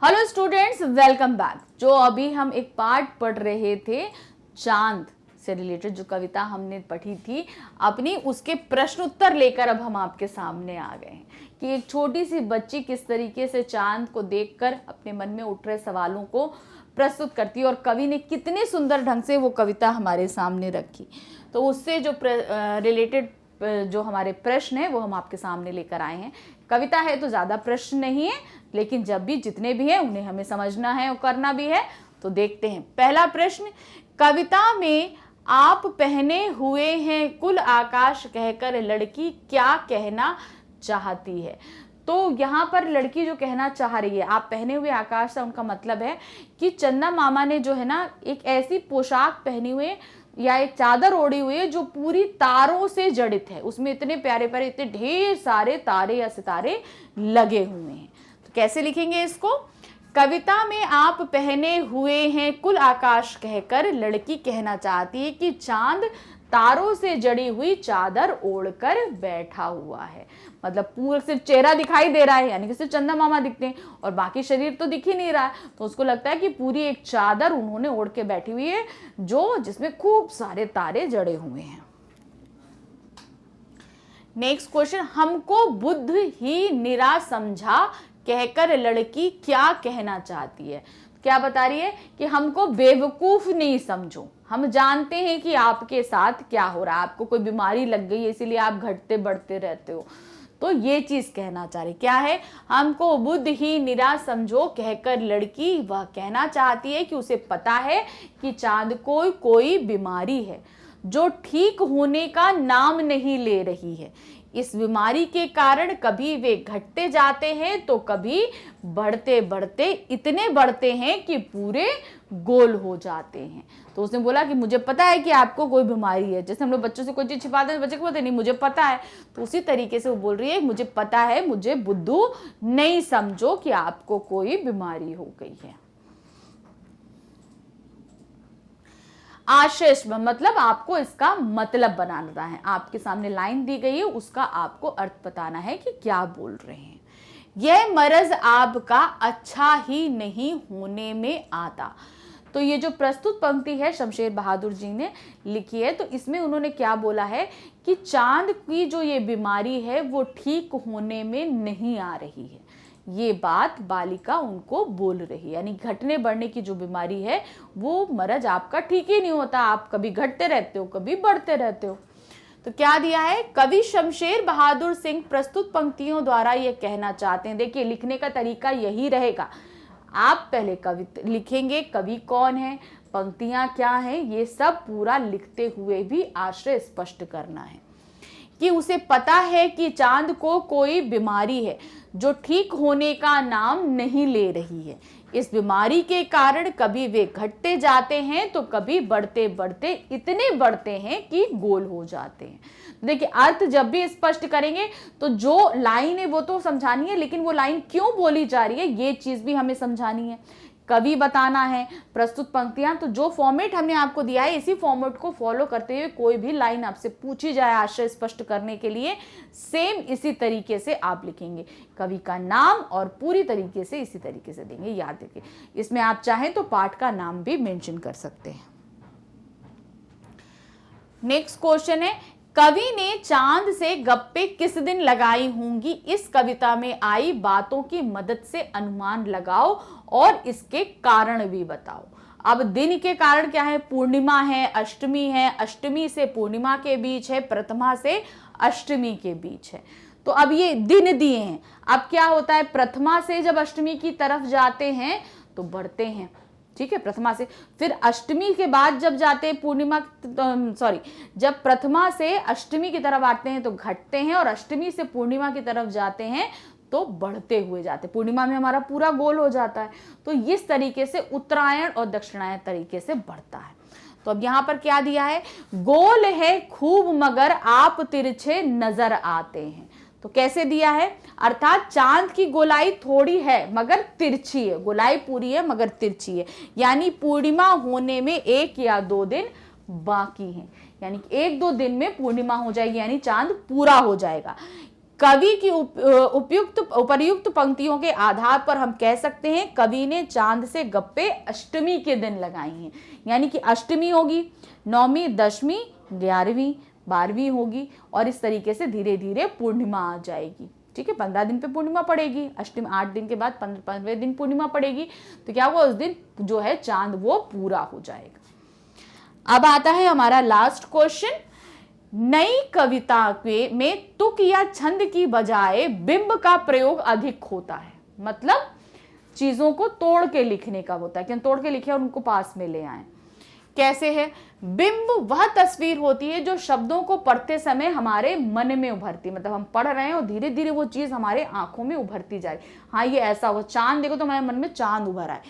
Hello students, welcome back. जो अभी हम एक पार्ट पढ़ रहे थे चांद से रिलेटेड, जो कविता हमने पढ़ी थी अपनी, उसके प्रश्न उत्तर लेकर अब हम आपके सामने आ गए हैं कि एक छोटी सी बच्ची किस तरीके से चांद को देखकर अपने मन में उठ रहे सवालों को प्रस्तुत करती है और कवि ने कितने सुंदर ढंग से वो कविता हमारे सामने रखी। तो उससे जो रिलेटेड जो हमारे प्रश्न है वो हम आपके सामने लेकर आए हैं। कविता है तो ज़्यादा प्रश्न नहीं है, लेकिन जब भी जितने भी हैं उन्हें हमें समझना है और करना भी है। तो देखते हैं पहला प्रश्न। कविता में आप पहने हुए हैं कुल आकाश कहकर लड़की क्या कहना चाहती है। तो यहाँ पर लड़की जो कहना चाह रही है आप पहने हुए आकाश से, उनका मतलब है कि चंदा मामा ने जो है ना एक ऐसी पोशाक पहनी हुई है या एक चादर ओढ़ी हुई है जो पूरी तारों से जड़ित है। उसमें इतने प्यारे प्यारे इतने ढेर सारे तारे या सितारे लगे हुए हैं। तो कैसे लिखेंगे इसको? कविता में आप पहने हुए हैं कुल आकाश कहकर लड़की कहना चाहती है कि चांद तारों से जड़ी हुई चादर ओढ़कर बैठा हुआ है। मतलब पूरा सिर्फ चेहरा दिखाई दे रहा है, यानी कि सिर्फ चंदा मामा दिखते हैं और बाकी शरीर तो दिख ही नहीं रहा है। तो उसको लगता है कि पूरी एक चादर उन्होंने ओढ़ के बैठी हुई है जो जिसमें खूब सारे तारे जड़े हुए हैं। Next question. हमको बुद्ध ही निरा समझा कहकर लड़की क्या कहना चाहती है। क्या बता रही है कि हमको बेवकूफ नहीं समझो, हम जानते हैं कि आपके साथ क्या हो रहा है, आपको कोई बीमारी लग गई है इसीलिए आप घटते बढ़ते रहते हो। तो ये चीज कहना चाह रही क्या है? हमको बुद्ध ही निरा समझो कहकर लड़की वह कहना चाहती है कि उसे पता है कि चांद को कोई बीमारी है जो ठीक होने का नाम नहीं ले रही है। इस बीमारी के कारण कभी वे घटते जाते हैं तो कभी बढ़ते बढ़ते इतने बढ़ते हैं कि पूरे गोल हो जाते हैं। तो उसने बोला कि मुझे पता है कि आपको कोई बीमारी है। जैसे हम लोग बच्चों से कोई चीज छिपाते हैं, बच्चे को पता नहीं मुझे पता है, तो उसी तरीके से वो बोल रही है मुझे पता है, मुझे बुद्धू नहीं समझो कि आपको कोई बीमारी हो गई है। आशय मतलब आपको इसका मतलब बनाना है। आपके सामने लाइन दी गई है, उसका आपको अर्थ बताना है कि क्या बोल रहे हैं। यह मर्ज आपका अच्छा ही नहीं होने में आता। तो ये जो प्रस्तुत पंक्ति है शमशेर बहादुर जी ने लिखी है, तो इसमें उन्होंने क्या बोला है कि चांद की जो ये बीमारी है वो ठीक होने में नहीं आ रही है। ये बात बालिका उनको बोल रही है, यानी घटने बढ़ने की जो बीमारी है वो मर्ज आपका ठीक ही नहीं होता, आप कभी घटते रहते हो कभी बढ़ते रहते हो। तो क्या दिया है? कवि शमशेर बहादुर सिंह प्रस्तुत पंक्तियों द्वारा ये कहना चाहते हैं। देखिए लिखने का तरीका यही रहेगा, आप पहले कवि लिखेंगे, कवि कौन है, पंक्तियां क्या हैं, ये सब पूरा लिखते हुए भी आशय स्पष्ट करना है कि उसे पता है कि चांद को कोई बीमारी है जो ठीक होने का नाम नहीं ले रही है। इस बीमारी के कारण कभी वे घटते जाते हैं तो कभी बढ़ते बढ़ते इतने बढ़ते हैं कि गोल हो जाते हैं। देखिए अर्थ जब भी स्पष्ट करेंगे तो जो लाइन है वो तो समझानी है, लेकिन वो लाइन क्यों बोली जा रही है ये चीज भी हमें समझानी है, कवि बताना है, प्रस्तुत पंक्तियां। तो जो फॉर्मेट हमने आपको दिया है इसी फॉर्मेट को फॉलो करते हुए कोई भी लाइन आपसे पूछी जाए आशय स्पष्ट करने के लिए, सेम इसी तरीके से आप लिखेंगे। कवि का नाम और पूरी तरीके से इसी तरीके से देंगे। याद रखिए इसमें आप चाहें तो पाठ का नाम भी मेंशन कर सकते हैं। नेक्स्ट क्वेश्चन है, कवि ने चांद से गप्पे किस दिन लगाई होंगी? इस कविता में आई बातों की मदद से अनुमान लगाओ और इसके कारण भी बताओ। अब दिन के कारण क्या है? पूर्णिमा है, अष्टमी है, अष्टमी से पूर्णिमा के बीच है, प्रथमा से अष्टमी के बीच है। तो अब ये दिन दिए हैं। अब क्या होता है, प्रथमा से जब अष्टमी की तरफ जाते हैं तो बढ़ते हैं, ठीक है, प्रथमा से। फिर अष्टमी के बाद जब जाते हैं पूर्णिमा, जब प्रथमा से अष्टमी की तरफ आते हैं तो घटते हैं और अष्टमी से पूर्णिमा की तरफ जाते हैं तो बढ़ते हुए जाते हैं। पूर्णिमा में हमारा पूरा गोल हो जाता है। तो इस तरीके से उत्तरायण और दक्षिणायन तरीके से बढ़ता है। तो अब यहां पर क्या दिया है? गोल है खूब मगर आप तिरछे नजर आते हैं। तो कैसे दिया है? अर्थात चांद की गोलाई थोड़ी है मगर तिरछी है, गोलाई पूरी है मगर तिरछी है, यानी पूर्णिमा होने में 1 या 2 दिन बाकी हैं, यानी 1-2 दिन में पूर्णिमा हो जाएगी, यानी चांद पूरा हो जाएगा। कवि की उपर्युक्त पंक्तियों के आधार पर हम कह सकते हैं कवि ने चांद से गप्पे अष्टमी के दिन लगाई हैं। यानी कि अष्टमी होगी, नौवीं, दशमी, 11वीं, 12वीं होगी और इस तरीके से धीरे धीरे पूर्णिमा आ जाएगी। ठीक है, 15 दिन पे पूर्णिमा पड़ेगी, अष्टमी 8 दिन के बाद 15वें दिन पूर्णिमा पड़ेगी, तो क्या हुआ, उस दिन जो है चांद वो पूरा हो जाएगा। अब आता है हमारा लास्ट क्वेश्चन। नई कविता में तुक या छंद की बजाय बिंब का प्रयोग अधिक होता है। मतलब चीजों को तोड़ के लिखने का होता है कि हम तोड़ के लिखे और उनको पास में ले आए। कैसे है? बिंब वह तस्वीर होती है जो शब्दों को पढ़ते समय हमारे मन में उभरती है। मतलब हम पढ़ रहे हैं और धीरे धीरे वो चीज हमारे आंखों में उभरती जाए। हाँ, ये ऐसा हो, चांद देखो तो हमारे मन में चांद उभर आए।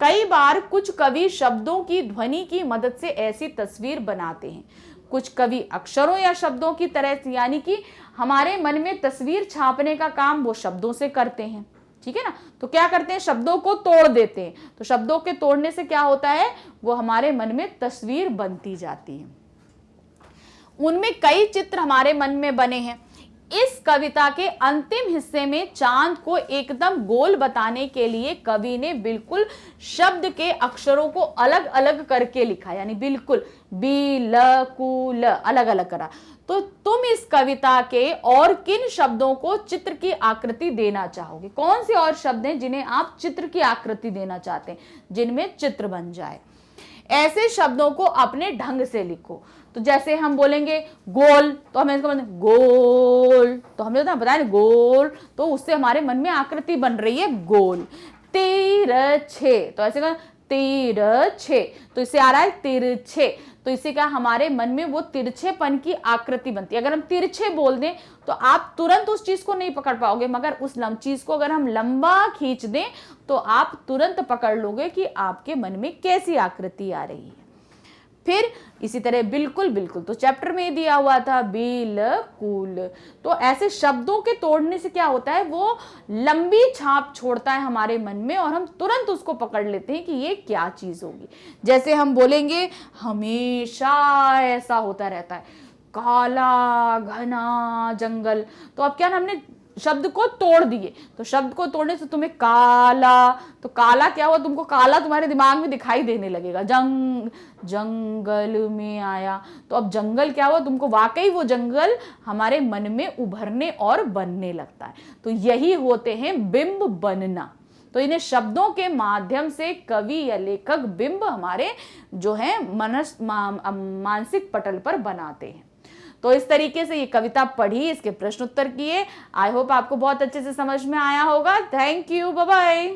कई बार कुछ कवि शब्दों की ध्वनि की मदद से ऐसी तस्वीर बनाते हैं। कुछ कवि अक्षरों या शब्दों की तरह, यानी कि हमारे मन में तस्वीर छापने का काम वो शब्दों से करते हैं। ठीक है ना, तो क्या करते हैं, शब्दों को तोड़ देते हैं। तो शब्दों के तोड़ने से क्या होता है, वो हमारे मन में तस्वीर बनती जाती है। उनमें कई चित्र हमारे मन में बने हैं। इस कविता के अंतिम हिस्से में चांद को एकदम गोल बताने के लिए कवि ने बिल्कुल शब्द के अक्षरों को अलग अलग करके लिखा, यानी बिल्कुल बी ल कु ल अलग अलग करा। तो तुम इस कविता के और किन शब्दों को चित्र की आकृति देना चाहोगे? कौन से और शब्द हैं जिन्हें आप चित्र की आकृति देना चाहते हैं, जिनमें चित्र बन जाए? ऐसे शब्दों को अपने ढंग से लिखो। तो जैसे हम बोलेंगे गोल, तो हमें इसका मतलब गोल, तो हमने बताया ना गोल, तो उससे हमारे मन में आकृति बन रही है गोल। तिरछे, तो ऐसे तिरछे, तो इससे आ रहा है तिरछे, तो इससे क्या हमारे मन में वो तिरछेपन की आकृति बनती है। अगर हम तिरछे बोल दें तो आप तुरंत उस चीज को नहीं पकड़ पाओगे, मगर उस चीज को अगर हम लंबा खींच दें तो आप तुरंत पकड़ लोगे कि आपके मन में कैसी आकृति आ रही है। फिर इसी तरह बिल्कुल बिल्कुल, तो चैप्टर में दिया हुआ था बिल्कुल। तो ऐसे शब्दों के तोड़ने से क्या होता है, वो लंबी छाप छोड़ता है हमारे मन में और हम तुरंत उसको पकड़ लेते हैं कि ये क्या चीज होगी। जैसे हम बोलेंगे हमेशा ऐसा होता रहता है, काला घना जंगल, तो अब क्या, हमने शब्द को तोड़ दिए, तो शब्द को तोड़ने से तुम्हें काला, तो काला क्या हुआ, तुमको काला तुम्हारे दिमाग में दिखाई देने लगेगा। जंगल में आया, तो अब जंगल क्या हुआ, तुमको वाकई वो जंगल हमारे मन में उभरने और बनने लगता है। तो यही होते हैं बिंब बनना। तो इन्हें शब्दों के माध्यम से कवि या लेखक बिंब हमारे जो है मानसिक पटल पर बनाते हैं। तो इस तरीके से ये कविता पढ़ी, इसके प्रश्न उत्तर किए। आई होप आपको बहुत अच्छे से समझ में आया होगा। Thank you, bye bye.